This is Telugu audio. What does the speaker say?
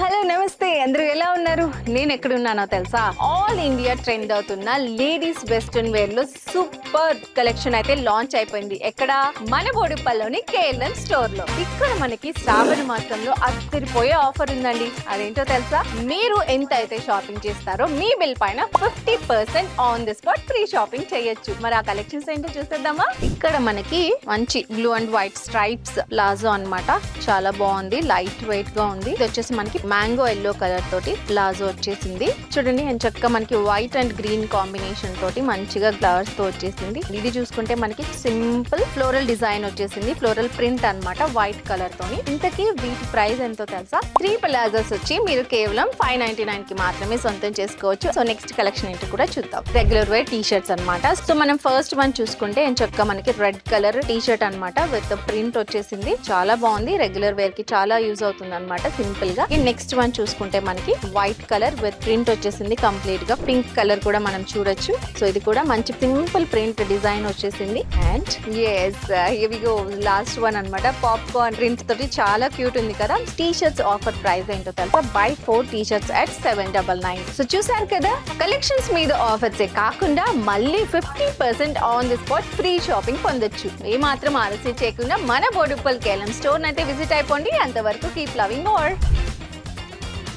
హలో నమస్తే, అందరూ ఎలా ఉన్నారు? నేను ఎక్కడున్నానో తెలుసా? ఆల్ ఇండియా ట్రెండ్ అవుతున్న లేడీస్ వెస్ట్రన్ వేర్ లో సూపర్ కలెక్షన్ అయితే లాంచ్ అయిపోయింది. ఎక్కడ? మన బోడుప్పల్లోని కేఎల్ఎం స్టోర్ లో. ఇక్కడ మనకి శ్రావణ మాసంలో అద్దరిపోయే ఆఫర్ ఉందండి. అదేంటో తెలుసా? మీరు ఎంత అయితే షాపింగ్ చేస్తారో మీ బిల్ పైన 50% on the spot free shopping చేయొచ్చు. మరి ఆ కలెక్షన్స్ ఏంటో చూసేద్దామా? ఇక్కడ మనకి మంచి blue and white stripes palazzo అన్నమాట. చాలా బాగుంది, లైట్ వెయిట్ గా ఉంది. ఇది వచ్చేసి మనకి మ్యాంగో ఎల్లో కలర్ తోటి ప్లాజో వచ్చేసింది. చూడండి ఎంత చక్కగా మనకి వైట్ అండ్ గ్రీన్ కాంబినేషన్ తోటి మంచిగా ఫ్లవర్స్ తో వచ్చేసింది. ఇది చూసుకుంటే మనకి సింపుల్ ఫ్లోరల్ డిజైన్ వచ్చేసింది, ఫ్లోరల్ ప్రింట్ అన్నమాట వైట్ కలర్ తోని. ఇంతకీ వీటి ప్రైస్ ఎంతో తెలుసా? 3 ప్లాజోస్ వచ్చి మీరు కేవలం 599 కి మాత్రమే సొంతం చేసుకోవచ్చు. సో నెక్స్ట్ కలెక్షన్ ఏంటి కూడా చూద్దాం. రెగ్యులర్ వేర్ టీ షర్ట్స్ అన్నమాట. సో మనం ఫస్ట్ వన్ చూసుకుంటే ఎంత చక్కగా మనకి రెడ్ కలర్ టీ షర్ట్ అన్నమాట విత్ ప్రింట్ వచ్చేసింది. చాలా బాగుంది, రెగ్యులర్ వేర్ కి చాలా యూజ్ అవుతుంది అన్నమాట సింపుల్ గా. నెక్స్ట్ వన్ చూసుకుంటే మనకి వైట్ కలర్ విత్ ప్రింట్ వచ్చేసింది కంప్లీట్ గా. పింక్ కలర్ కూడా మనం చూడొచ్చు. సో ఇది కూడా మంచి సింపుల్ ప్రింట్ డిజైన్ వచ్చేసింది. And as here we go last one అన్నమాట. పాప్కార్న్ ప్రింట్ తోటి చాలా క్యూట్ ఉంది కదా. టీ షర్ట్స్ ఆఫర్ ప్రైస్ ఏంటో తెలుసా? By 4 T shirts at 799. So చూసారు కదా, కలెక్షన్స్ మీద ఆఫర్స్ కాకుండా మళ్ళీ 50% on the spot free shopping పొందొచ్చు. ఏ మాత్రం ఆలస్యం చేయకుండా మన బోడుప్పల్ కేఎల్ఎం స్టోర్ అయితే విజిట్ అయిపోండి. అంతవరకు కీప్ లవింగ్ ఆల్.